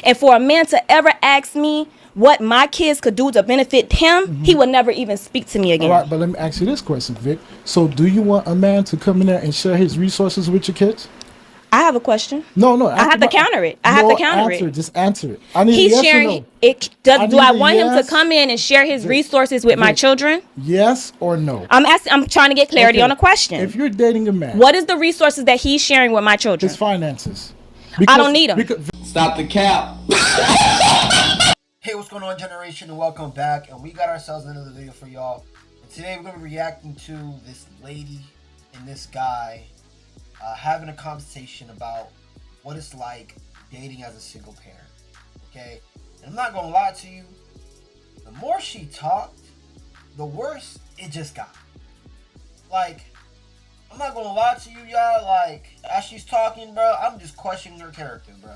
And for a man to ever ask me what my kids could do to benefit him, he would never even speak to me again. All right, but let me ask you this question, Vic. So do you want a man to come in there and share his resources with your kids? I have a question. No. I have to counter it. I have to counter it. Just answer it. I need He's a yes sharing or no. it. Do I want him yes, to come in and share his resources with my children? Yes or no? I'm trying to get clarity on a question. If you're dating a man, what is the resources that he's sharing with my children? his finances. I don't need them. Stop the cap. Hey, what's going on, generation, and welcome back. And we got ourselves another video for y'all. And today we're going to be reacting to this lady and this guy having a conversation about what it's like dating as a single parent. Okay? And I'm not going to lie to you. The more she talked, the worse it just got. Like, I'm not going to lie to you, y'all. Like, as she's talking, bro, I'm just questioning her character, bro.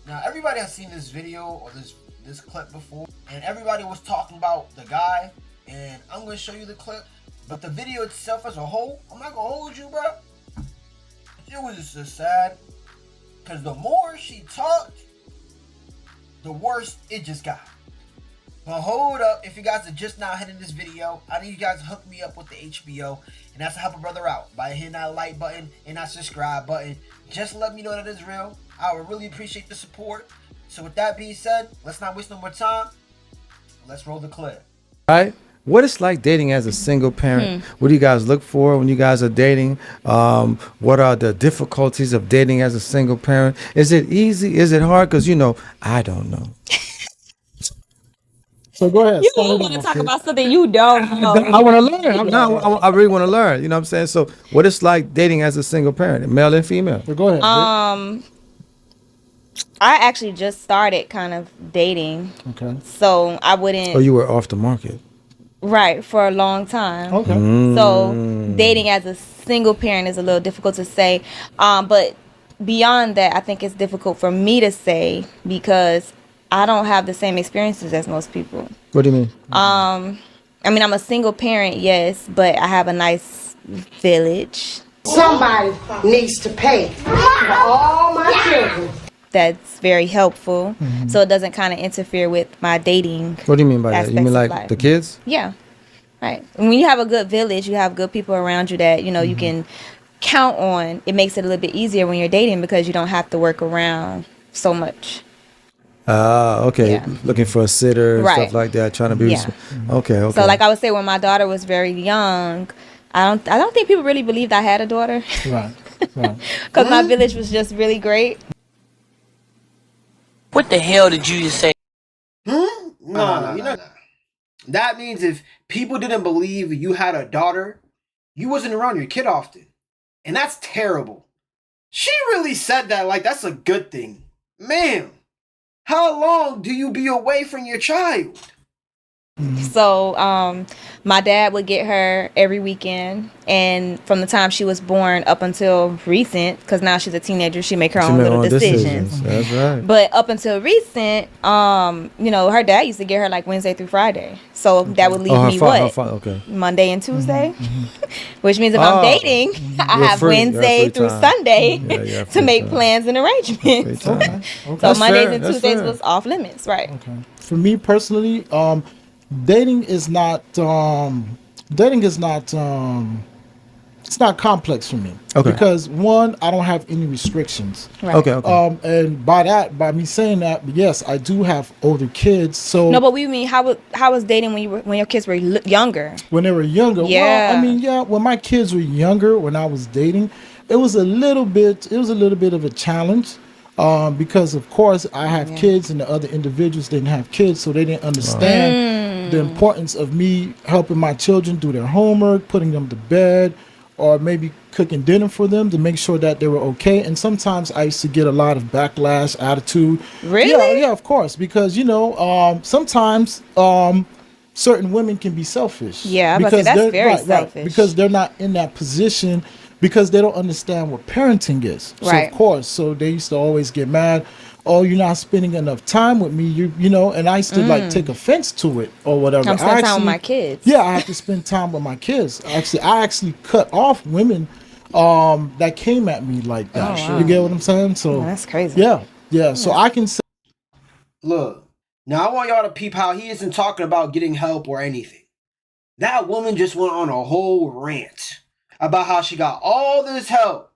Now, everybody has seen this video or this clip before, and everybody was talking about the guy, and I'm going to show you the clip, but the video itself as a whole, I'm not going to hold you, bro. It was just sad, because the more she talked, the worse it just got. But hold up, if you guys are just now hitting this video, I need you guys to hook me up with the HBO, and that's to help a brother out by hitting that like button and that subscribe button. Just let me know that it's real. I would really appreciate the support. So with that being said, let's not waste no more time. Let's roll the clip. All right. What it's like dating as a single parent? What do you guys look for when you guys are dating? What are the difficulties of dating as a single parent? Is it easy? Is it hard? Because, I don't know. So go ahead. You want to talk about something you don't know. I want to learn. I really want to learn. You know what I'm saying? So what it's like dating as a single parent, male and female. So go ahead. I actually just started kind of dating. Okay. So I wouldn't. Oh, you were off the market. Right, for a long time. Okay. So dating as a single parent is a little difficult to say. But beyond that, I think it's difficult for me to say because I don't have the same experiences as most people. What do you mean? I mean, I'm a single parent, yes, but I have a nice village. Somebody needs to pay for all my children. That's very helpful, so it doesn't kind of interfere with my dating. What do you mean by that? You mean like the kids? Yeah, right. When you have a good village, you have good people around you that you can count on. It makes it a little bit easier when you're dating because you don't have to work around so much. Okay. Yeah. Looking for a sitter and stuff like that, trying to be okay. So like I would say when my daughter was very young, I don't think people really believed I had a daughter. Right. Because my village was just really great. What the hell did you just say? No. That means if people didn't believe you had a daughter, you wasn't around your kid often. And that's terrible. She really said that like that's a good thing. Ma'am, how long do you be away from your child? So my dad would get her every weekend, and from the time she was born up until recent, because now she's a teenager, she make her own little decisions. That's right. But up until recent, her dad used to get her like Wednesday through Friday, so that would leave me Monday and Tuesday, which means if I'm dating, I have Wednesday through Sunday to make plans and arrangements. So Mondays and Tuesdays was off limits, right? Okay. For me personally, dating is not it's not complex for me. Okay. Because one, I don't have any restrictions. Right. Okay. And by me saying that, yes, I do have older kids. So no, but we mean how was dating when your kids were younger? When they were younger, yeah. Well, when my kids were younger, when I was dating, it was a little bit of a challenge. Because of course I have kids and the other individuals didn't have kids, so they didn't understand the importance of me helping my children do their homework, putting them to bed, or maybe cooking dinner for them to make sure that they were okay. And sometimes I used to get a lot of backlash, attitude. Really? Yeah, of course, because sometimes certain women can be selfish. Yeah, because that's very selfish. Right, because they're not in that position. Because they don't understand what parenting is. Right. So of course, so they used to always get mad. Oh, you're not spending enough time with me. And I used to like take offense to it or whatever. I'm spending time with my kids. Yeah, I have to spend time with my kids. I actually cut off women that came at me like that. Oh, wow. You get what I'm saying? So that's crazy. Yeah. So I can say Look, now I want y'all to peep how he isn't talking about getting help or anything. That woman just went on a whole rant about how she got all this help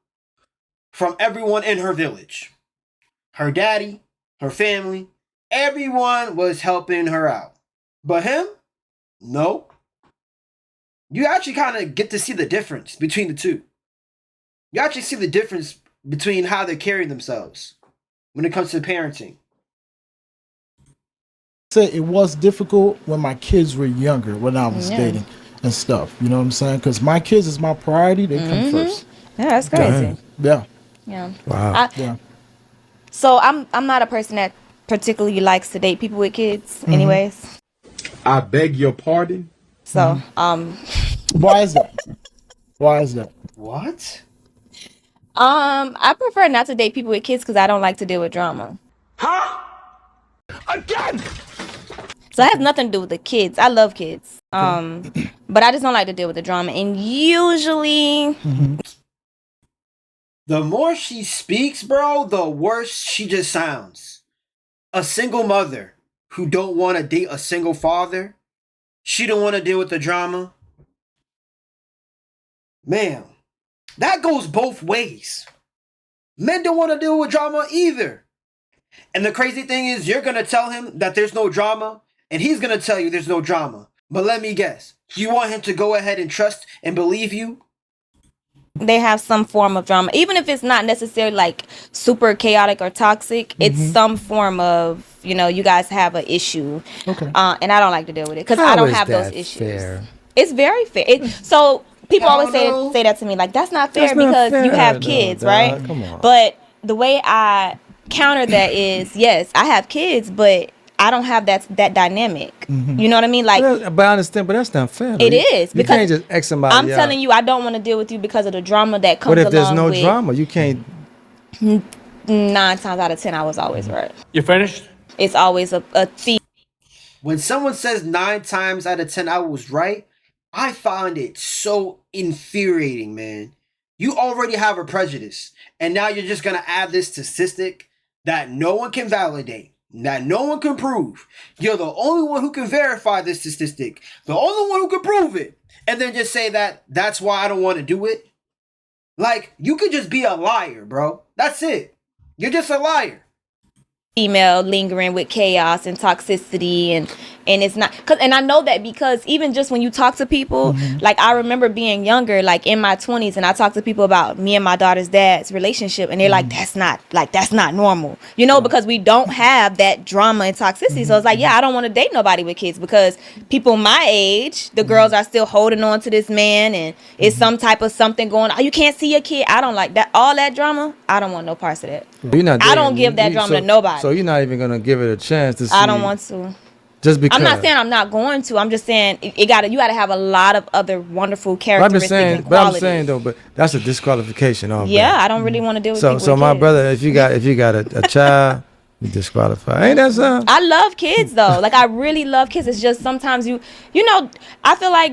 from everyone in her village. Her daddy, her family, everyone was helping her out. But him? No. You actually kind of get to see the difference between the two. You actually see the difference between how they're carrying themselves when it comes to parenting. Say it was difficult when my kids were younger, when I was dating and stuff. You know what I'm saying? Because my kids is my priority. They come first. Yeah, that's crazy. Yeah. Yeah. Wow. So I'm not a person that particularly likes to date people with kids, anyways. I beg your pardon. So Why is that? Why is that? What? I prefer not to date people with kids because I don't like to deal with drama. Huh? Again? So it has nothing to do with the kids. I love kids. But I just don't like to deal with the drama. And usually The more she speaks, bro, the worse she just sounds. A single mother who don't want to date a single father. She don't want to deal with the drama. Man, that goes both ways. Men don't want to deal with drama either. And the crazy thing is, you're going to tell him that there's no drama, and he's going to tell you there's no drama. But let me guess, you want him to go ahead and trust and believe you? they have some form of drama, even if it's not necessarily like super chaotic or toxic. It's some form of, you know, you guys have an issue. Okay. And I don't like to deal with it because How I don't is have those that issues. fair? It's very fair. So people Hell always no. say that to me, like, that's not fair That's not because you fair, have though, kids, dog. right? Come on. But the way I counter that is, yes, I have kids, but I don't have that dynamic. You know what I mean? Like, But I understand, but that's not fair. it is, You because can't just X somebody I'm out. telling you, I don't want to deal with you because of the drama that comes But along if there's no with drama, you can't. 9 times out of 10, I was always right. You finished? It's always a thief. When someone says 9 times out of 10 I was right, I find it so infuriating, man. You already have a prejudice, and now you're just gonna add this statistic that no one can validate, that no one can prove. You're the only one who can verify this statistic, the only one who can prove it, and then just say that that's why I don't want to do it. Like, you could just be a liar, bro. That's it. You're just a liar. Female lingering with chaos and toxicity, and it's not and I know that because even just when you talk to people, like, I remember being younger, like in my 20s, and I talked to people about me and my daughter's dad's relationship, and they're like, that's not normal, you know, because we don't have that drama and toxicity. So it's like, yeah, I don't want to date nobody with kids because people my age, the girls are still holding on to this man, and it's some type of something going on. You can't see your kid. I don't like that, all that drama. I don't want no parts of that. You're not I don't dating- give that drama to nobody. So you're not even gonna give it a chance to see. I don't want to. Just because. I'm not saying I'm not going to. I'm just saying you gotta have a lot of other wonderful But I'm characteristics just saying. and But I'm qualities. saying though. But that's a disqualification. Yeah, I don't really want to deal with people So with my kids. brother, if you got a child, you disqualified. Ain't that something? I love kids though. Like, I really love kids. It's just sometimes you know, I feel like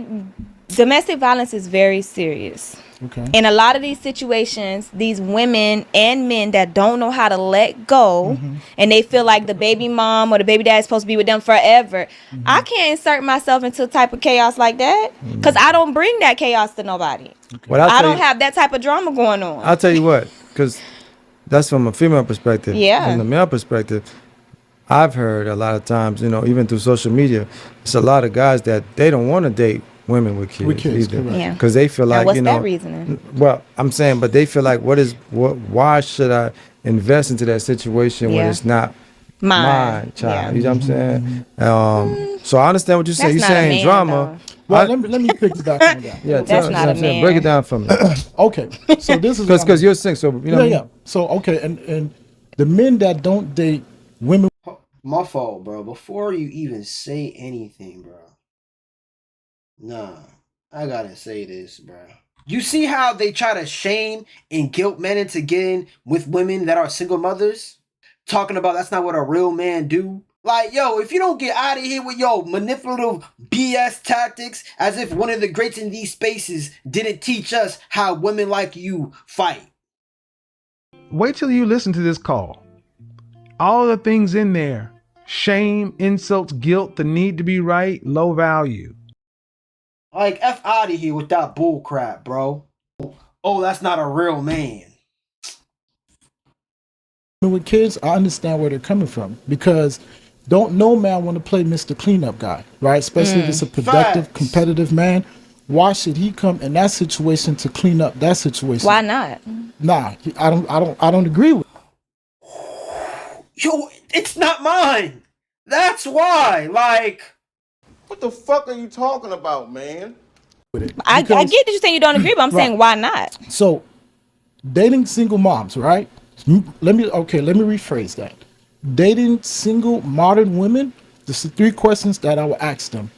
domestic violence is very serious. Okay. In a lot of these situations, these women and men that don't know how to let go, and they feel like the baby mom or the baby dad is supposed to be with them forever. I can't insert myself into a type of chaos like that because I don't bring that chaos to nobody. Well, I don't have that type of drama going on. I'll tell you what, because that's from a female perspective. Yeah. From the male perspective, I've heard a lot of times, you know, even through social media, it's a lot of guys that they don't want to date women with kids, either. correct. Yeah. Because they feel Now, like, what's you know, that reasoning? well, I'm saying, but they feel like, why should I invest into that situation when Yeah. it's not my Mine. child? Yeah. You know what I'm saying? So I understand what you're saying. That's You're not a saying man, drama. Well, let me pick it back on that. Yeah, That's not a man. Break it down for me. Okay. So this is Because you're single, so you know. what I mean? So okay, and the men that don't date women. My fault, bro. Before you even say anything, bro. Nah, I gotta say this, bro. You see how they try to shame and guilt men into getting with women that are single mothers? Talking about that's not what a real man do. Like, yo, if you don't get out of here with your manipulative BS tactics, as if one of the greats in these spaces didn't teach us how women like you fight. Wait till you listen to this call. All the things in there Shame, insults, guilt, the need to be right, low value. Like, F out of here with that bull crap, bro. Oh, that's not a real man. With kids, I understand where they're coming from because don't no man want to play Mr. Cleanup guy, right? Especially if it's a productive, competitive man. Why should he come in that situation to clean up that situation? Why not? Nah, I don't agree with. Yo, it's not mine. That's why. Like, what the fuck are you talking about, man? I get that you're saying you don't agree, but I'm saying why not? So, dating single moms, right? Let me rephrase that. Dating single modern women. This is 3 questions that I will ask them.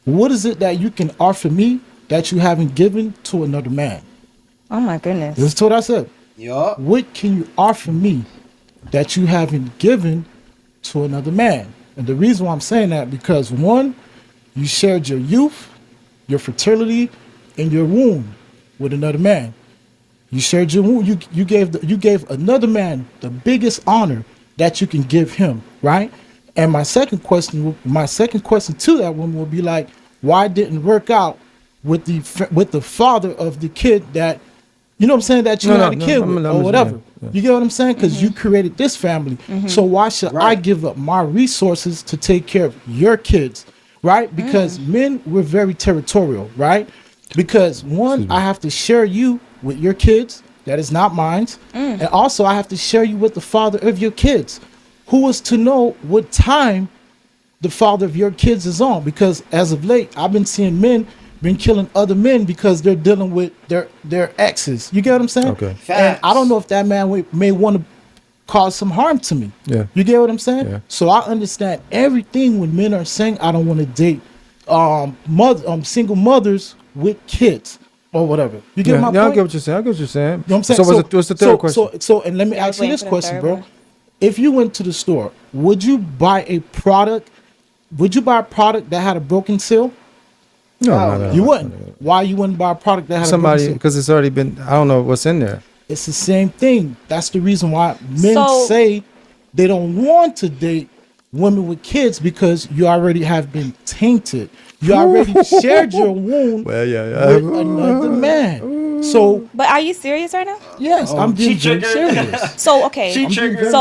What is it that you can offer me that you haven't given to another man? Oh my goodness. This is what I said. Yup. What can you offer me that you haven't given to another man? And the reason why I'm saying that, because 1, you shared your youth, your fertility, and your womb with another man. You shared your womb. You gave another man the biggest honor that you can give him, right? And my second question to that woman will be like, why didn't it work out with the father of the kid that, you know what I'm saying, that you had a kid with or whatever. Yeah. You get what I'm saying? Because you created this family. So why should I give up my resources to take care of your kids, right? Because men, we're very territorial, right? Because 1, I have to share you with your kids. That is not mine. And also I have to share you with the father of your kids. Who is to know what time the father of your kids is on? Because as of late, I've been seeing men been killing other men because they're dealing with their exes. You get what I'm saying? Okay. And I don't know if that man may want to cause some harm to me. Yeah. You get what I'm saying? Yeah. So I understand everything when men are saying I don't want to date single mothers with kids or whatever. You get my point? I get what you're saying. You know what I'm saying? So what's the third question? So and let me ask you this question, bro. If you went to the store, would you buy a product that had a broken seal? No. You wouldn't. Why you wouldn't buy a product that had a broken Somebody, seal? because it's already been, I don't know what's in there. It's the same thing. That's the reason why men say they don't want to date women with kids, because you already have been tainted. You already shared your womb with another man. So, but are you serious right now? Yes, I'm being very serious. So okay, so serious.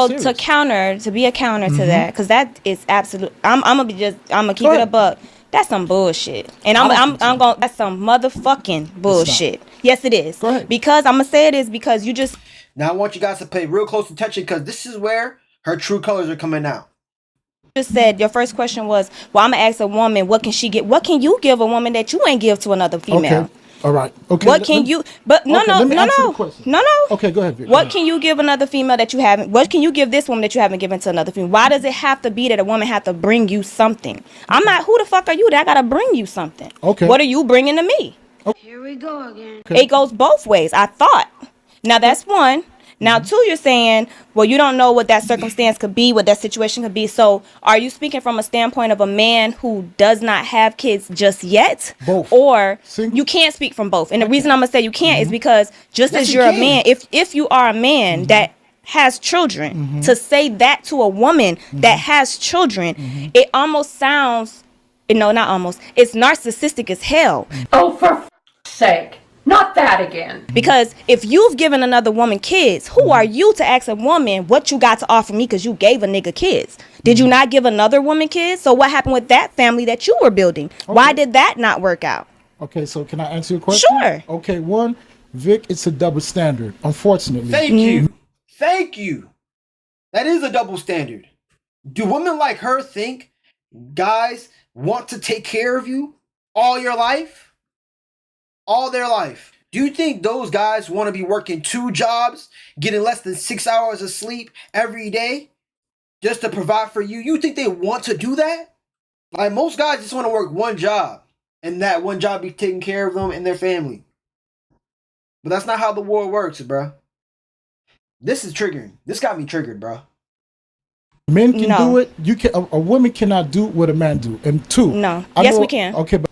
to be a counter to that, because that is absolute. I'm gonna keep it a buck. That's some bullshit, and I'm gonna. That's some motherfucking bullshit. Yes, it is. Go ahead. Because I'm gonna say it is because you just. Now I want you guys to pay real close attention, because this is where her true colors are coming out. Just said your first question was, well, I'm gonna ask a woman, what can she get? What can you give a woman that you ain't give to another female? Okay. All right. Okay. What can you? But no. Okay, go ahead, Vic. What can you give another female that you haven't? What can you give this woman that you haven't given to another female? Why does it have to be that a woman have to bring you something? I'm not. Who the fuck are you that I gotta bring you something? Okay. What are you bringing to me? Here we go again. It goes both ways. I thought. Now that's one. Now, 2, you're saying, well, you don't know what that circumstance could be, what that situation could be. So are you speaking from a standpoint of a man who does not have kids just yet? Both. Or you can't speak from both. And the reason I'm going to say you can't is because just as you're a man, if you are a man that has children, to say that to a woman that has children, it almost sounds, no, not almost, it's narcissistic as hell. Oh, for f***'s sake. Not that again. Because if you've given another woman kids, who are you to ask a woman what you got to offer me because you gave a nigga kids? Did you not give another woman kids? So what happened with that family that you were building? Okay. Why did that not work out? Okay, so can I answer your question? Sure. Okay, 1, Vic, it's a double standard, unfortunately. Thank you. That is a double standard. Do women like her think guys want to take care of you all your life? All their life. Do you think those guys want to be working 2 jobs, getting less than 6 hours of sleep every day just to provide for you? You think they want to do that? Like, most guys just want to work 1 job, and that 1 job be taking care of them and their family. But that's not how the world works, bro. This is triggering. This got me triggered, bro. Men can do it. You can. A woman cannot do what a man do. And 2. No. Yes, we can. Okay, but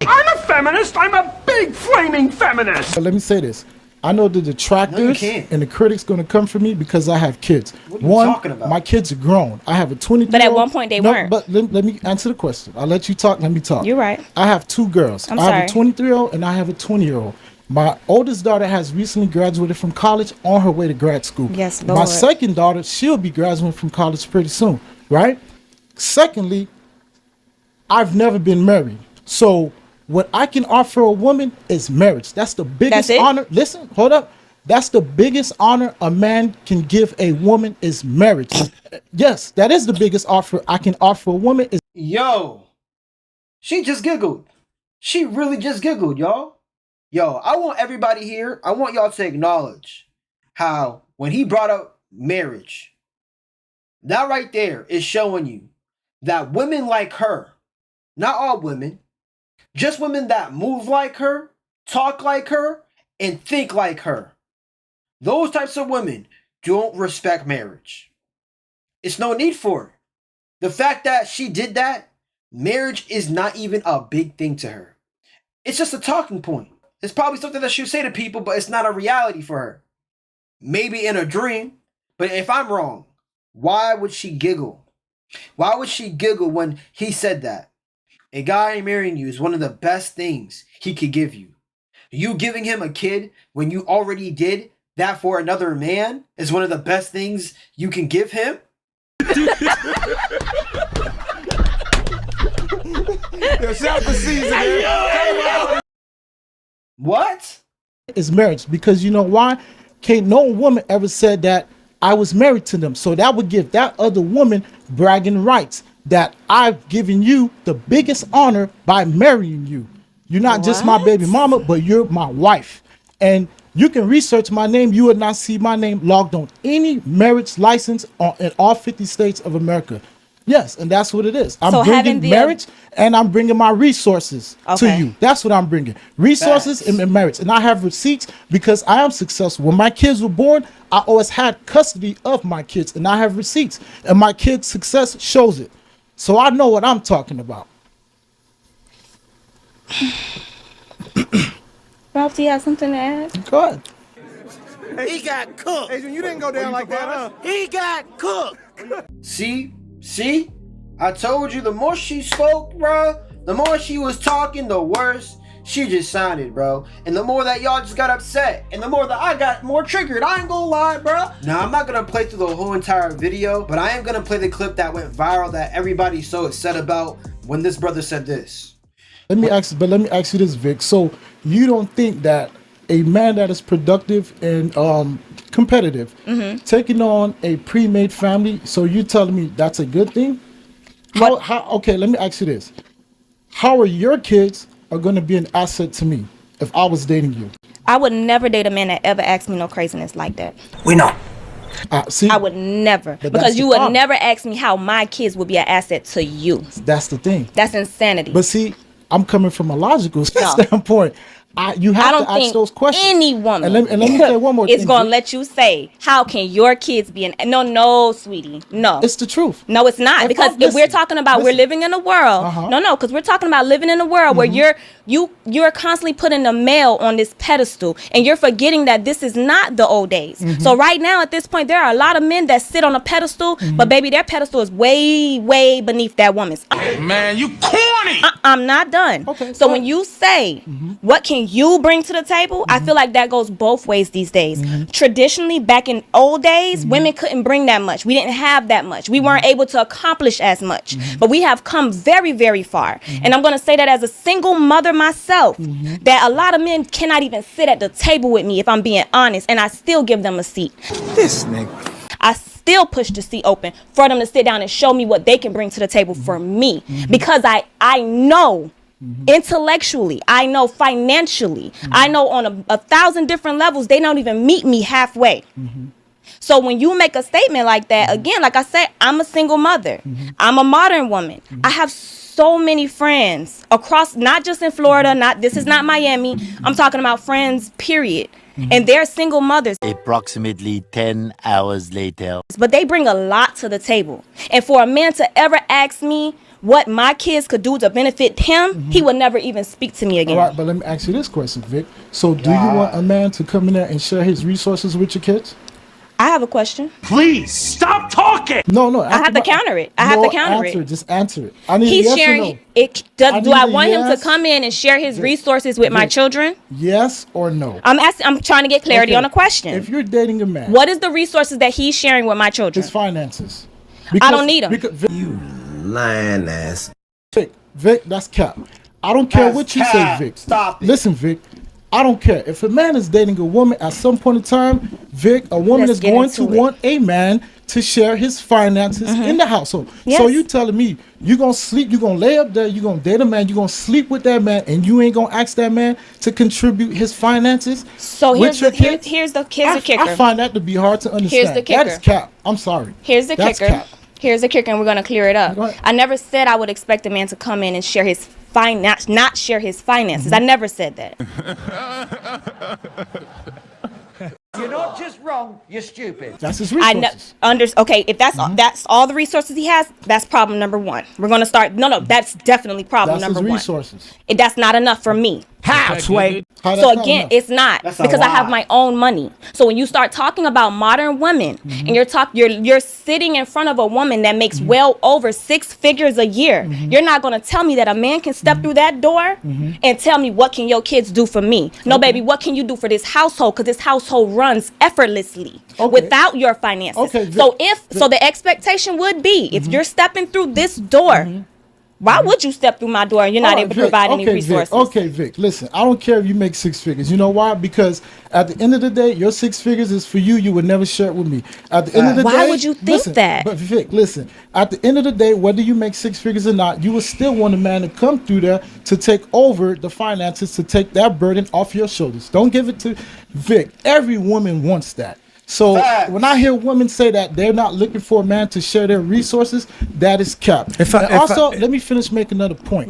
I'm a feminist. I'm a big flaming feminist. let me say this. I know the detractors and the critics going to come for me because I have kids. What are you talking about? My kids are grown. I have a 23-year-old. But at one point they weren't. But let me answer the question. I'll let you talk. Let me talk. You're right. I have 2 girls. I have a 23-year-old and I have a 20-year-old. My oldest daughter has recently graduated from college on her way to grad school. Yes, Lord. My second daughter, she'll be graduating from college pretty soon, right? Secondly, I've never been married. So what I can offer a woman is marriage. That's the biggest honor. Listen, hold up. That's the biggest honor a man can give a woman is marriage. Yes, that is the biggest offer I can offer a woman. Yo, she just giggled. She really just giggled, y'all. Yo, I want everybody here, I want y'all to acknowledge how when he brought up marriage, that right there is showing you that women like her, not all women, just women that move like her, talk like her, and think like her. Those types of women don't respect marriage. It's no need for it. The fact that she did that, marriage is not even a big thing to her. It's just a talking point. It's probably something that she'll say to people, but it's not a reality for her. Maybe in a dream, but if I'm wrong, why would she giggle? Why would she giggle when he said that? A guy marrying you is one of the best things he could give you. You giving him a kid when you already did that for another man is one of the best things you can give him? What? Is marriage, because you know why? Can't no woman ever said that I was married to them. So that would give that other woman bragging rights that I've given you the biggest honor by marrying you. You're not just my baby mama, but you're my wife. And you can research my name. You would not see my name logged on any marriage license in all 50 states of America. Yes, and that's what it is. I'm bringing marriage and I'm bringing my resources to you. That's what I'm bringing. Resources and marriage. And I have receipts because I am successful. When my kids were born, I always had custody of my kids and I have receipts. And my kids' success shows it. So I know what I'm talking about. Ralph, do you have something to add? Go ahead. He got cooked. Adrian, you didn't go down like that, huh? He got cooked. See? I told you the more she spoke, bro, the more she was talking, the worse she just sounded, bro. And the more that y'all just got upset, and the more that I got more triggered, I ain't gonna lie, bro. Now, I'm not gonna play through the whole entire video, but I am gonna play the clip that went viral that everybody's so upset about when this brother said this. Let me ask you this, Vic. So you don't think that a man that is productive and competitive, taking on a pre-made family, so you telling me that's a good thing? How? Okay, let me ask you this. How are your kids are going to be an asset to me if I was dating you? I would never date a man that ever asked me no craziness like that. We know. See, I would never, because you would never ask me how my kids would be an asset to you. That's the thing. That's insanity. But see, I'm coming from a logical standpoint. You have to ask those questions. Any woman, and let me say one more thing. It's going to let you say, how can your kids be No, sweetie. No. It's the truth. No, it's not. Because if we're talking about we're living in a world. Because we're talking about living in a world where you're constantly putting a male on this pedestal and you're forgetting that this is not the old days. So right now at this point, there are a lot of men that sit on a pedestal, but baby, their pedestal is way, way beneath that woman's. Man, you corny. I'm not done. Okay, so when you say, what can you bring to the table? I feel like that goes both ways these days. Traditionally, back in old days, women couldn't bring that much. We didn't have that much. We weren't able to accomplish as much. But we have come very, very far. And I'm going to say that as a single mother myself, that a lot of men cannot even sit at the table with me, if I'm being honest, and I still give them a seat. This nigga. I still push the seat open for them to sit down and show me what they can bring to the table for me. Because I know intellectually, I know financially, I know on a 1,000 different levels, they don't even meet me halfway. So when you make a statement like that, again, like I said, I'm a single mother. I'm a modern woman. I have so many friends across, not just in Florida, this is not Miami. I'm talking about friends, period. And they're single mothers. Approximately 10 hours later. But they bring a lot to the table. And for a man to ever ask me what my kids could do to benefit him, he would never even speak to me again. All right, but let me ask you this question, Vic. So do you want a man to come in there and share his resources with your kids? I have a question. Please stop talking. No. I have to counter it. Just answer it. I need He's yes sharing or no. it. Do I want him to come in and share his resources with my children? Yes or no? I'm trying to get clarity on a question. If you're dating a man, what is the resources that he's sharing with my children? His finances. I don't need them. You lying ass. Vic, that's cap. I don't care what you say, Vic. Stop it. Listen, Vic. I don't care. If a man is dating a woman at some point in time, Vic, a woman is going to want a man to share his finances in the household. Yes. So you telling me you're going to sleep, you're going to lay up there, you're going to date a man, you're going to sleep with that man, and you ain't going to ask that man to contribute his finances? So here's the kicker. I find that to be hard to understand. Here's the kicker. That is cap. I'm sorry. Here's the kicker. Cap. Here's the kicker, and we're going to clear it up. I never said I would expect a man to come in and share his not share his finances. I never said that. You're not just wrong, you're stupid. That's his resources. Okay, if that's all the resources he has, that's problem number one. We're going to start. No, that's definitely problem number one. Resources. That's not enough for me. How, Sway? So again, it's not because I have my own money. So when you start talking about modern women and you're sitting in front of a woman that makes well over 6 figures a year, you're not going to tell me that a man can step through that door and tell me what can your kids do for me? No, baby, what can you do for this household? Because this household runs effortlessly without your finances. So the expectation would be if you're stepping through this door. Why would you step through my door and you're not able to provide any resources? Vic, listen, I don't care if you make 6 figures. You know why? Because at the end of the day, your 6 figures is for you. You would never share it with me. At the end of the day, why would you think that? But Vic, listen, at the end of the day, whether you make 6 figures or not, you will still want a man to come through there to take over the finances, to take that burden off your shoulders. Don't give it to Vic. Every woman wants that. So when I hear women say that they're not looking for a man to share their resources, that is cap. Let me finish making another point.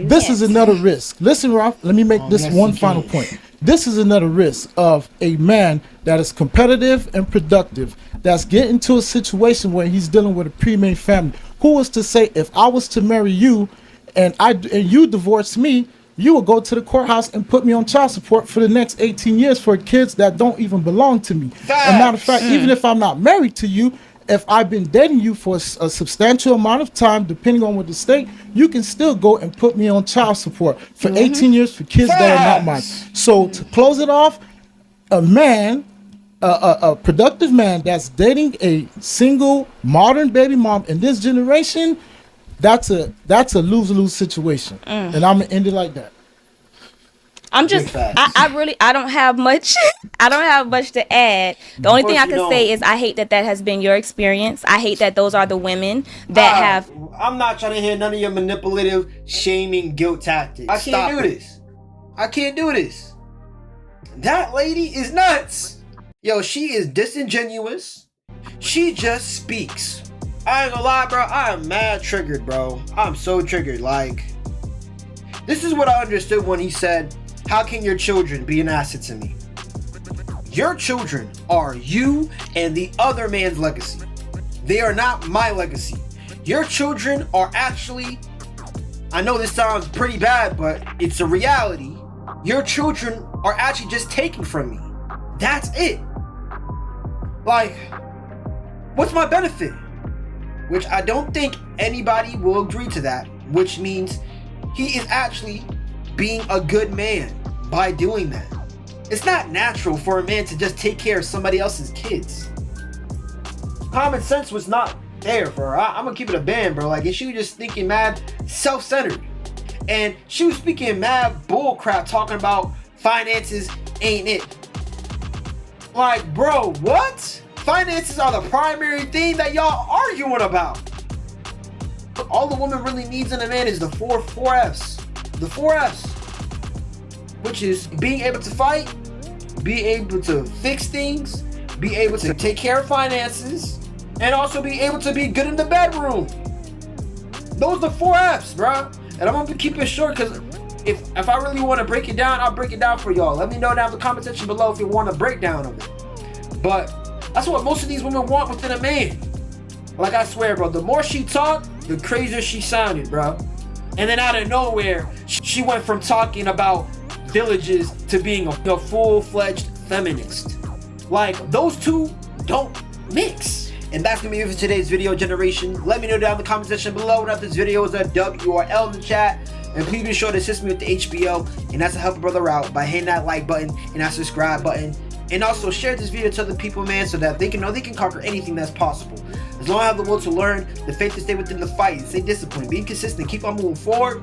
This is another risk. Listen, Ralph, let me make this one final point. This is another risk of a man that is competitive and productive, that's getting to a situation where he's dealing with a pre-made family. Who was to say if I was to marry you and you divorced me, you will go to the courthouse and put me on child support for the next 18 years for kids that don't even belong to me. And matter of fact, even if I'm not married to you, if I've been dating you for a substantial amount of time, depending on what the state, you can still go and put me on child support for 18 years for kids that are not mine. So to close it off, a man, a productive man that's dating a single modern baby mom in this generation, that's a lose-lose situation. And I'm gonna end it like that. I don't have much to add. The only thing I can say is I hate that has been your experience. I hate that those are the women that have. I'm not trying to hear none of your manipulative, shaming, guilt tactics. I can't do this. That lady is nuts. Yo, she is disingenuous. She just speaks. I ain't gonna lie, bro. I am mad triggered, bro. I'm so triggered. Like, this is what I understood when he said, how can your children be an asset to me? Your children are you and the other man's legacy. They are not my legacy. Your children are actually, I know this sounds pretty bad, but it's a reality. Your children are actually just taken from me. That's it. Like, what's my benefit? Which I don't think anybody will agree to that, which means he is actually being a good man by doing that. It's not natural for a man to just take care of somebody else's kids. Common sense was not there for her. I'm gonna keep it a band, bro. Like, she was just thinking mad self-centered. And she was speaking mad bull crap, talking about finances ain't it. Like, bro, what? Finances are the primary thing that y'all arguing about. All the woman really needs in a man is the four F's. The 4 F's. Which is being able to fight, be able to fix things, be able to take care of finances, and also be able to be good in the bedroom. Those are the 4 F's, bro. And I'm gonna keep it short because if I really want to break it down, I'll break it down for y'all. Let me know down in the comment section below if you want a breakdown of it. But that's what most of these women want within a man. Like, I swear, bro, the more she talked, the crazier she sounded, bro. And then out of nowhere, she went from talking about villages to being a full-fledged feminist. Like, those two don't mix. And that's gonna be it for today's video, generation. Let me know down in the comment section below what this video is a W or L in the chat. And please be sure to assist me with the HBO, and that's to help a brother out by hitting that like button and that subscribe button. And also share this video to other people, man, so that they can know they can conquer anything that's possible. As long as I have the will to learn, the faith to stay within the fight, stay disciplined, being consistent, keep on moving forward.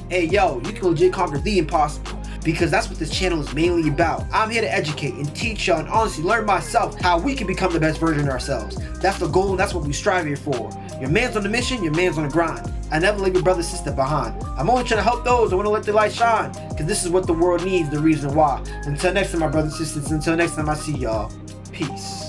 Hey, yo, you can legit conquer the impossible, because that's what this channel is mainly about. I'm here to educate and teach y'all and honestly learn myself how we can become the best version of ourselves. That's the goal, and that's what we strive here for. Your man's on the mission, your man's on the grind. I never leave your brother, sister behind. I'm only trying to help those that want to let their light shine, because this is what the world needs, the reason why. Until next time, my brothers and sisters, until next time I see y'all, peace.